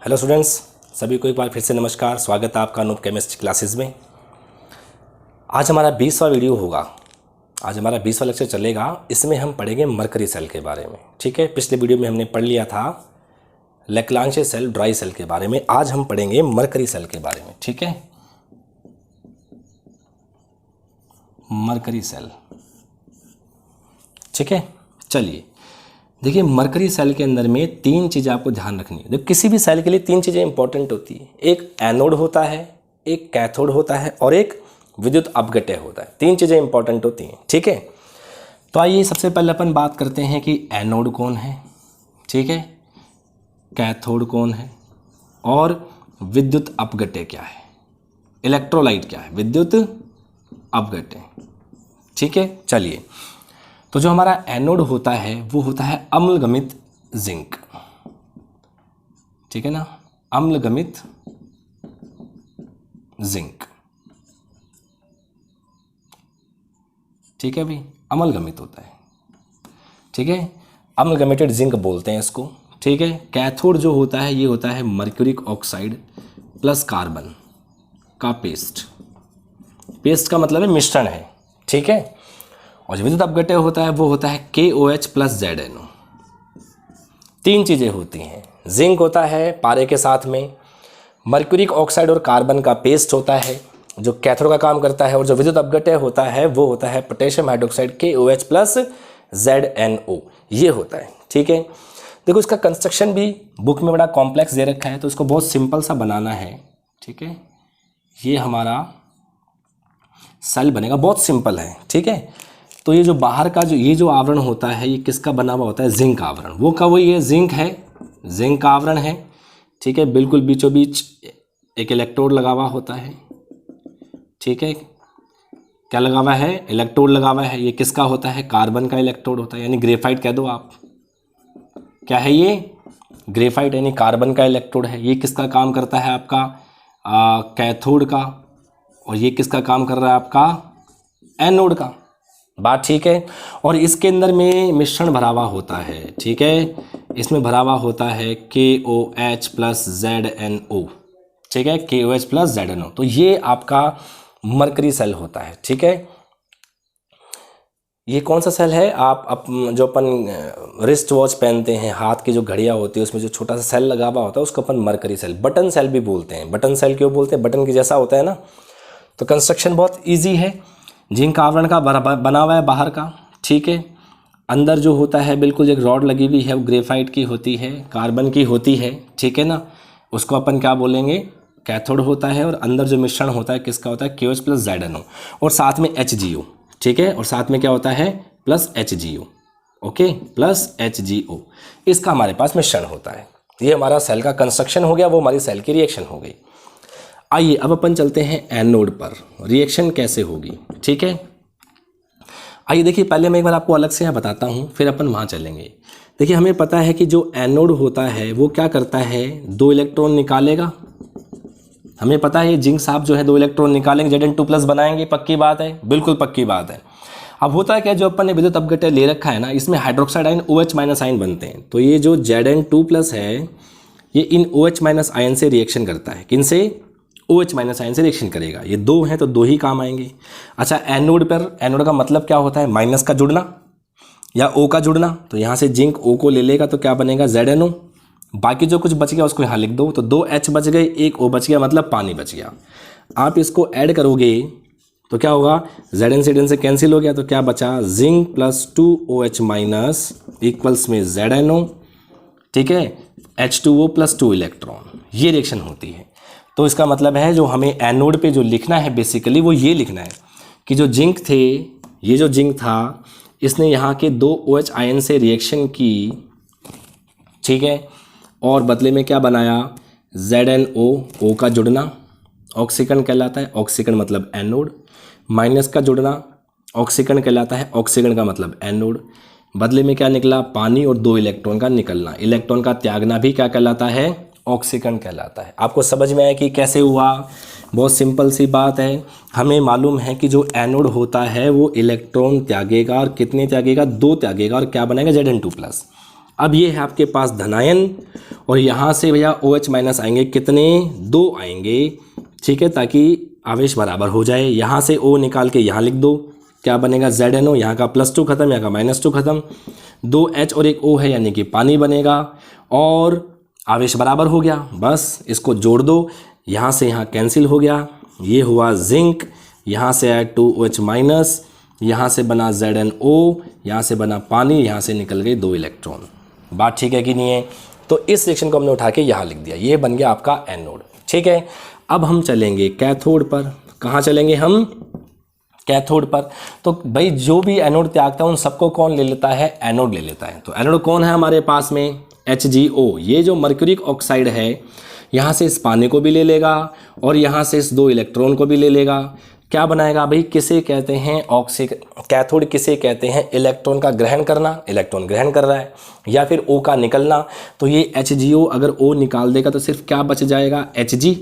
Hello students, सभी को एक बार फिर से नमस्कार। स्वागत है आपका अनूप केमिस्ट्री क्लासेस में। आज हमारा 20वां वीडियो होगा। आज हमारा 20वां लेक्चर चलेगा। इसमें हम पढ़ेंगे मरकरी सेल के बारे में। ठीक है, पिछले वीडियो में हमने पढ़ लिया था लेक्लांचे सेल, ड्राई सेल के बारे में। आज हम पढ़ेंगे मरकरी सेल के बारे में। ठीक है, मरकरी सेल। ठीक है, चलिए देखिए, मरकरी सेल के अंदर में तीन चीज़ें आपको ध्यान रखनी है। देखो, किसी भी सेल के लिए तीन चीज़ें इंपॉर्टेंट होती है। एक एनोड होता है, एक कैथोड होता है और एक विद्युत अपघटय होता है। तीन चीज़ें इंपॉर्टेंट होती हैं। ठीक है, तो आइए सबसे पहले अपन बात करते हैं कि एनोड कौन है, ठीक है, कैथोड कौन है और विद्युत अपघटय क्या है, इलेक्ट्रोलाइट क्या है, विद्युत अपघटय। ठीक है, चलिए, तो जो हमारा एनोड होता है वो होता है अम्लगमित जिंक। ठीक है ना, अम्लगमित जिंक। ठीक है भाई, अम्लगमित होता है। ठीक है, अम्लगमिटेड जिंक बोलते हैं इसको। ठीक है, कैथोड जो होता है ये होता है मर्क्यूरिक ऑक्साइड प्लस कार्बन का पेस्ट। पेस्ट का मतलब है मिश्रण है। ठीक है, और जो विद्युत अपघटय होता है वो होता है KOH प्लस ZNO। तीन चीज़ें होती हैं। जिंक होता है पारे के साथ में, मर्क्यूरिक ऑक्साइड और कार्बन का पेस्ट होता है जो कैथोड का काम करता है, और जो विद्युत अपघटय होता है वो होता है potassium hydroxide KOH plus ZNO। ये होता है। ठीक है, देखो इसका कंस्ट्रक्शन भी बुक में बड़ा कॉम्प्लेक्स दे रखा है, तो इसको बहुत सिंपल सा बनाना है। ठीक है, ये हमारा सेल बनेगा, बहुत सिंपल है। ठीक है, तो ये जो बाहर का ये जो आवरण होता है ये किसका बना हुआ होता है, जिंक आवरण। वो का वो ये जिंक है, जिंक का आवरण है। ठीक है, बिल्कुल बीचों बीच एक इलेक्ट्रोड लगा हुआ होता है। ठीक है, क्या लगा हुआ है, इलेक्ट्रोड लगा हुआ है। ये किसका होता है, कार्बन का इलेक्ट्रोड होता है, यानी ग्रेफाइट कह दो आप। क्या है ये, ग्रेफाइट, यानी कार्बन का इलेक्ट्रोड है। ये किसका काम करता है, आपका कैथोड का, और ये किसका काम कर रहा है, आपका एनोड का। बात ठीक है, और इसके अंदर में मिश्रण भरा हुआ होता है। ठीक है, इसमें भरा हुआ होता है KOH प्लस ZNO। ठीक है, KOH प्लस ZNO। तो ये आपका मरकरी सेल होता है। ठीक है, ये कौन सा सेल है, आप जो अपन रिस्ट वॉच पहनते हैं, हाथ की जो घड़ियाँ होती है उसमें जो छोटा सा सेल लगा हुआ होता है उसको अपन मरकरी सेल, बटन सेल भी बोलते हैं। बटन सेल क्यों बोलते हैं, बटन के जैसा होता है ना। तो कंस्ट्रक्शन बहुत ईजी है। जिंक आवरण का बना हुआ है बाहर का। ठीक है, अंदर जो होता है बिल्कुल एक रॉड लगी हुई है, वो ग्रेफाइट की होती है, कार्बन की होती है। ठीक है ना, उसको अपन क्या बोलेंगे, कैथोड होता है। और अंदर जो मिश्रण होता है किसका होता है, KOH प्लस ZNO, और साथ में HGO। ठीक है, और साथ में क्या होता है, plus HGO। Okay, plus HGO, इसका हमारे पास मिश्रण होता है। ये हमारा सेल का कंस्ट्रक्शन हो गया, वो हमारी सेल की रिएक्शन हो गई। आइए अब अपन चलते हैं एनोड पर, रिएक्शन कैसे होगी। ठीक है, आइए देखिए, पहले मैं एक बार आपको अलग से यहाँ बताता हूँ, फिर अपन वहाँ चलेंगे। देखिए, हमें पता है कि जो एनोड होता है वो क्या करता है, 2 इलेक्ट्रॉन निकालेगा। हमें पता है जिंक साहब जो है 2 इलेक्ट्रॉन निकालेंगे, Zn2 प्लस बनाएंगे। पक्की बात है, बिल्कुल पक्की बात है। अब होता है क्या, जो अपन ने विद्युत अपघटय ले रखा है ना, इसमें hydroxide ion OH minus ion बनते हैं। तो ये जो Zn2 प्लस है ये इन OH माइनस आयन से रिएक्शन करता है। किन से, OH माइनस आयन से रिएक्शन करेगा। ये 2 हैं तो 2 ही काम आएंगे। अच्छा, एनोड पर, एनोड का मतलब क्या होता है, माइनस का जुड़ना या O का जुड़ना। तो यहाँ से जिंक O को ले लेगा तो क्या बनेगा, ZNO। बाकी जो कुछ बच गया उसको यहाँ लिख दो, तो 2 H बच गए, 1 O बच गया, मतलब पानी बच गया। आप इसको ऐड करोगे तो क्या होगा, Zn से कैंसिल हो गया, तो क्या बचा, zinc plus 2OH minus equals में ZNO। ठीक है, H2O प्लस 2 इलेक्ट्रॉन, ये रिएक्शन होती है। तो इसका मतलब है जो हमें एनोड पे जो लिखना है बेसिकली वो ये लिखना है कि जो जिंक थे, ये जो जिंक था इसने यहाँ के 2 OH आयन से रिएक्शन की। ठीक है, और बदले में क्या बनाया, ZNO, O का जुड़ना ऑक्सीकरण कहलाता है। ऑक्सीकरण मतलब एनोड। माइनस का जुड़ना ऑक्सीकरण कहलाता है। ऑक्सीकरण का मतलब एनोड। बदले में क्या निकला, पानी, और 2 इलेक्ट्रॉन का निकलना। इलेक्ट्रॉन का त्यागना भी क्या कहलाता है, ऑक्सीकरण कहलाता है। आपको समझ में आया कि कैसे हुआ, बहुत सिंपल सी बात है। हमें मालूम है कि जो एनोड होता है वो इलेक्ट्रॉन त्यागेगा, और कितने त्यागेगा, 2 त्यागेगा, और क्या बनाएगा, Zn2 प्लस। अब ये है आपके पास धनायन और यहाँ से भैया OH माइनस आएंगे कितने, 2 आएंगे, ठीक है, ताकि आवेश बराबर हो जाए। यहाँ से O निकाल के यहाँ लिख दो, क्या बनेगा ZnO, यहाँ का +2 खत्म, यहाँ का -2 खत्म, 2 H और 1 O है यानी कि पानी बनेगा और आवेश बराबर हो गया। बस इसको जोड़ दो, यहाँ से यहाँ कैंसिल हो गया, ये हुआ जिंक, यहाँ से आया 2OH माइनस, यहाँ से बना ZnO, यहाँ से बना पानी, यहाँ से निकल गए 2 इलेक्ट्रॉन। बात ठीक है कि नहीं है? तो इस रिएक्शन को हमने उठा के यहाँ लिख दिया, ये बन गया आपका एनोड। ठीक है, अब हम चलेंगे कैथोड पर। कहाँ चलेंगे हम? कैथोड पर। तो भाई जो भी एनोड त्यागता है उन सबको कौन ले लेता है? एनोड ले लेता है। तो एनोड कौन है हमारे पास में? HgO। ये जो मर्क्यूरिक ऑक्साइड है यहाँ से इस पानी को भी ले लेगा और यहाँ से इस 2 इलेक्ट्रॉन को भी ले लेगा। क्या बनाएगा भाई? किसे कहते हैं कैथोड किसे कहते हैं? इलेक्ट्रॉन का ग्रहण करना, इलेक्ट्रॉन ग्रहण कर रहा है, या फिर O का निकलना। तो ये HgO अगर O निकाल देगा तो सिर्फ क्या बच जाएगा? Hg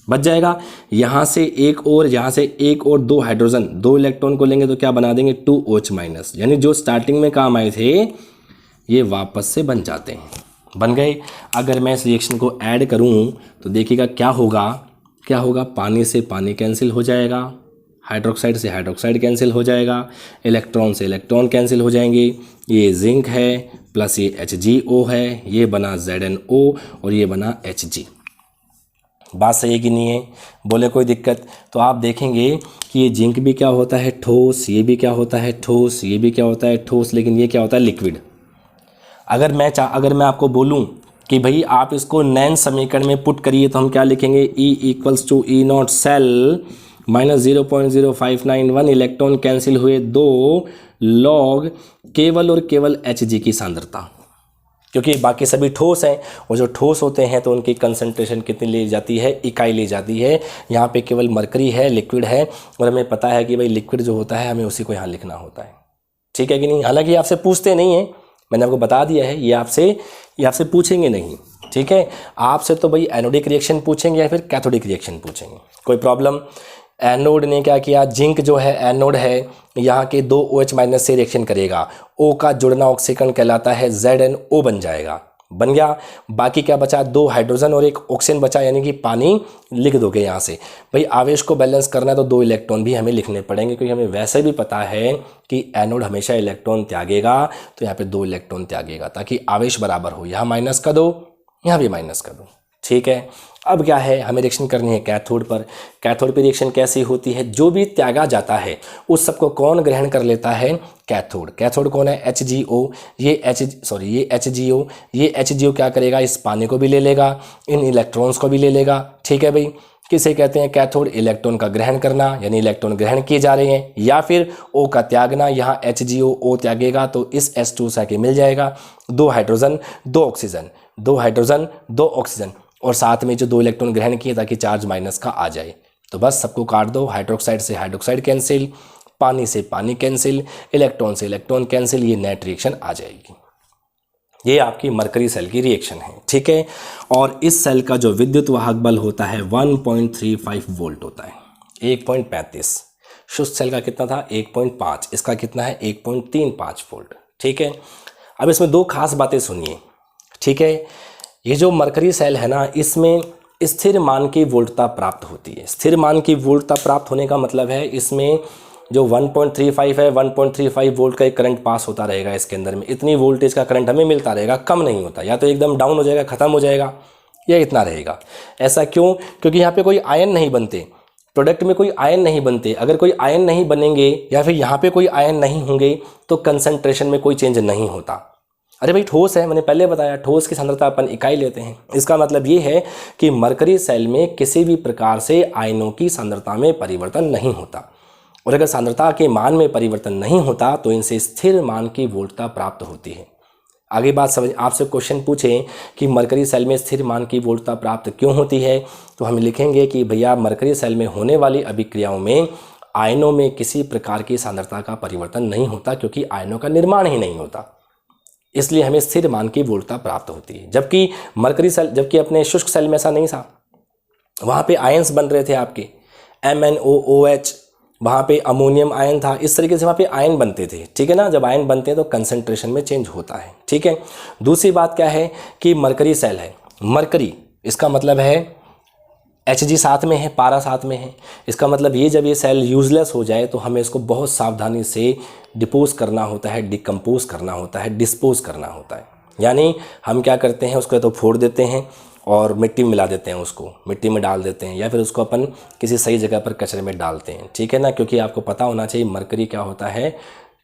बच जाएगा। यहाँ से एक और, यहाँ से एक और 2 हाइड्रोजन, 2 इलेक्ट्रॉन को लेंगे तो क्या बना देंगे? 2OH minus. यानी जो स्टार्टिंग में काम आए थे ये वापस से बन जाते हैं, बन गए। अगर मैं इस रिएक्शन को ऐड करूँ तो देखिएगा क्या होगा, क्या होगा? पानी से पानी कैंसिल हो जाएगा, हाइड्रोक्साइड से हाइड्रोक्साइड कैंसिल हो जाएगा, इलेक्ट्रॉन से इलेक्ट्रॉन कैंसिल हो जाएंगे। ये जिंक है प्लस ये HgO है, ये बना ZnO और ये बना Hg। बात सही है कि नहीं है? बोले कोई दिक्कत? तो आप देखेंगे कि ये जिंक भी क्या होता है? ठोस। ये भी क्या होता है? ठोस। ये भी क्या होता है? ठोस। लेकिन ये क्या होता है? लिक्विड। अगर मैं आपको बोलूं कि भाई आप इसको नैन समीकरण में पुट करिए तो हम क्या लिखेंगे? E = E0 cell -0.0591 electron cancel हुए 2 लॉग केवल और केवल Hg की सांद्रता, क्योंकि बाकी सभी ठोस हैं और जो ठोस होते हैं तो उनकी कंसंट्रेशन कितनी ली जाती है? इकाई ली जाती है। यहाँ पे केवल मरकरी है, लिक्विड है, और हमें पता है कि भाई लिक्विड जो होता है हमें उसी को यहाँ लिखना होता है। ठीक है कि नहीं? हालांकि आपसे पूछते नहीं हैं, मैंने आपको बता दिया है, ये आपसे पूछेंगे नहीं। ठीक है, आपसे तो भाई एनोडिक रिएक्शन पूछेंगे या फिर कैथोडिक रिएक्शन पूछेंगे, कोई प्रॉब्लम। एनोड ने क्या किया? जिंक जो है एनोड है, यहाँ के 2 OH माइनस से रिएक्शन करेगा, O का जुड़ना ऑक्सीकरण कहलाता है, ZnO बन जाएगा, बन गया। बाकी क्या बचा? 2 हाइड्रोजन और 1 ऑक्सीजन बचा, यानी कि पानी लिख दोगे यहाँ से। भाई आवेश को बैलेंस करना है तो 2 इलेक्ट्रॉन भी हमें लिखने पड़ेंगे, क्योंकि हमें वैसे भी पता है कि एनोड हमेशा इलेक्ट्रॉन त्यागेगा, तो यहाँ पे 2 इलेक्ट्रॉन त्यागेगा ताकि आवेश बराबर हो। यहाँ माइनस कर दो, यहाँ भी माइनस कर दो। ठीक है, अब क्या है? हमें रिएक्शन करनी है कैथोड पर। कैथोड पर रिएक्शन कैसी होती है? जो भी त्यागा जाता है उस सबको कौन ग्रहण कर लेता है? कैथोड। कैथोड कौन है? HgO। ये HgO, ये HgO क्या करेगा? इस पानी को भी ले लेगा, इन इलेक्ट्रॉन्स को भी ले लेगा। ठीक है भाई, किसे कहते हैं कैथोड? इलेक्ट्रॉन का ग्रहण करना, यानी इलेक्ट्रॉन ग्रहण किए जा रहे हैं, या फिर O का त्यागना। यहाँ HgO O त्यागेगा तो इस H2 से मिल जाएगा 2 हाइड्रोजन 2 ऑक्सीजन, 2 हाइड्रोजन 2 ऑक्सीजन, और साथ में जो 2 इलेक्ट्रॉन ग्रहण किए ताकि चार्ज माइनस का आ जाए। तो बस सबको काट दो, हाइड्रोक्साइड से हाइड्रोक्साइड कैंसिल, पानी से पानी कैंसिल, इलेक्ट्रॉन से इलेक्ट्रॉन कैंसिल, ये नेट रिएक्शन आ जाएगी। ये आपकी मरकरी सेल की रिएक्शन है। ठीक है, और इस सेल का जो विद्युत वाहक बल होता है 1.35 वोल्ट होता है, 1.35। शुष्क सेल का कितना था? 1.5। इसका कितना है? 1.35 वोल्ट। ठीक है, अब इसमें 2 खास बातें सुनिए। ठीक है, ये जो मरकरी सेल है ना, इसमें स्थिर मान की वोल्टता प्राप्त होती है। स्थिर मान की वोल्टता प्राप्त होने का मतलब है इसमें जो 1.35 है, 1.35 वोल्ट का एक करंट पास होता रहेगा इसके अंदर में, इतनी वोल्टेज का करंट हमें मिलता रहेगा, कम नहीं होता। या तो एकदम डाउन हो जाएगा, ख़त्म हो जाएगा, या इतना रहेगा। ऐसा क्यों? क्योंकि यहाँ पे कोई आयन नहीं बनते, प्रोडक्ट में कोई आयन नहीं बनते। अगर कोई आयन नहीं बनेंगे या फिर यहाँ पे कोई आयन नहीं होंगे तो कंसंट्रेशन में कोई चेंज नहीं होता। अरे भाई ठोस है, मैंने पहले बताया, ठोस की सांद्रता अपन इकाई लेते हैं। इसका मतलब ये है कि मरकरी सेल में किसी भी प्रकार से आयनों की सांद्रता में परिवर्तन नहीं होता, और अगर सांद्रता के मान में परिवर्तन नहीं होता तो इनसे स्थिर मान की वोल्टता प्राप्त होती है। आगे बात समझ, आपसे क्वेश्चन पूछें कि मरकरी सेल में स्थिर मान की वोल्टता प्राप्त क्यों होती है, तो हम लिखेंगे कि भैया मरकरी सेल में होने वाली अभिक्रियाओं में आयनों में किसी प्रकार की सांद्रता का परिवर्तन नहीं होता, क्योंकि आयनों का निर्माण ही नहीं होता, इसलिए हमें स्थिर मान की वोल्टता प्राप्त होती है। जबकि मरकरी सेल, जबकि अपने शुष्क सेल में ऐसा नहीं था, वहाँ पे आयन्स बन रहे थे आपके MnOOH, वहाँ पे अमोनियम आयन था, इस तरीके से वहाँ पे आयन बनते थे। ठीक है ना, जब आयन बनते हैं तो कंसंट्रेशन में चेंज होता है। ठीक है, दूसरी बात क्या है कि मरकरी सेल है, मरकरी, इसका मतलब है Hg साथ में है, पारा साथ में है। इसका मतलब ये जब ये सेल यूज़लेस हो जाए तो हमें इसको बहुत सावधानी से डिपोज करना होता है, डिकम्पोज करना होता है, डिस्पोज करना होता है। यानी हम क्या करते हैं, उसको तो फोड़ देते हैं और मिट्टी में मिला देते हैं, उसको मिट्टी में डाल देते हैं, या फिर उसको अपन किसी सही जगह पर कचरे में डालते हैं, ठीक है ना। क्योंकि आपको पता होना चाहिए मरकरी क्या होता है,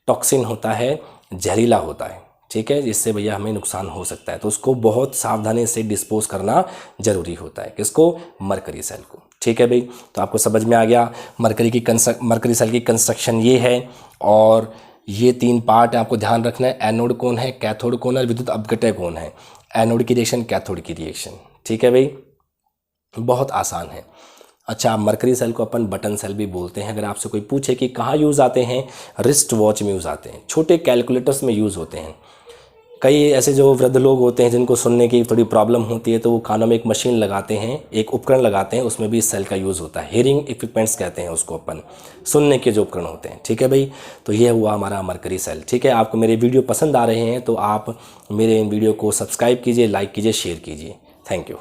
टॉक्सिन होता है, जहरीला होता है, ठीक है, जिससे भैया हमें नुकसान हो सकता है। तो उसको बहुत सावधानी से डिस्पोज करना जरूरी होता है, किसको, मरकरी सेल को, ठीक है भाई। तो आपको समझ में आ गया मरकरी सेल की कंस्ट्रक्शन ये है। और ये 3 पार्ट आपको ध्यान रखना है, एनोड कौन है, कैथोड कौन है, विद्युत अपघटय कौन है। एनोड की रिएक्शन, कैथोड की रिएक्शन, ठीक है भाई, बहुत आसान है। अच्छा, मरकरी सेल को अपन बटन सेल भी बोलते हैं। अगर आपसे कोई पूछे कि कहाँ यूज़ आते हैं, रिस्ट वॉच में यूज़ आते हैं, छोटे कैलकुलेटर्स में यूज़ होते हैं। कई ऐसे जो वृद्ध लोग होते हैं जिनको सुनने की थोड़ी प्रॉब्लम होती है, तो वो कानों में एक मशीन लगाते हैं, एक उपकरण लगाते हैं, उसमें भी इस सेल का यूज़ होता है। हियरिंग इक्विपमेंट्स कहते हैं उसको अपन, सुनने के जो उपकरण होते हैं, ठीक है भाई। तो ये हुआ हमारा मरकरी सेल, ठीक है। आपको मेरे वीडियो पसंद आ रहे हैं तो आप मेरे इन वीडियो को सब्सक्राइब कीजिए, लाइक कीजिए, शेयर कीजिए। Thank you.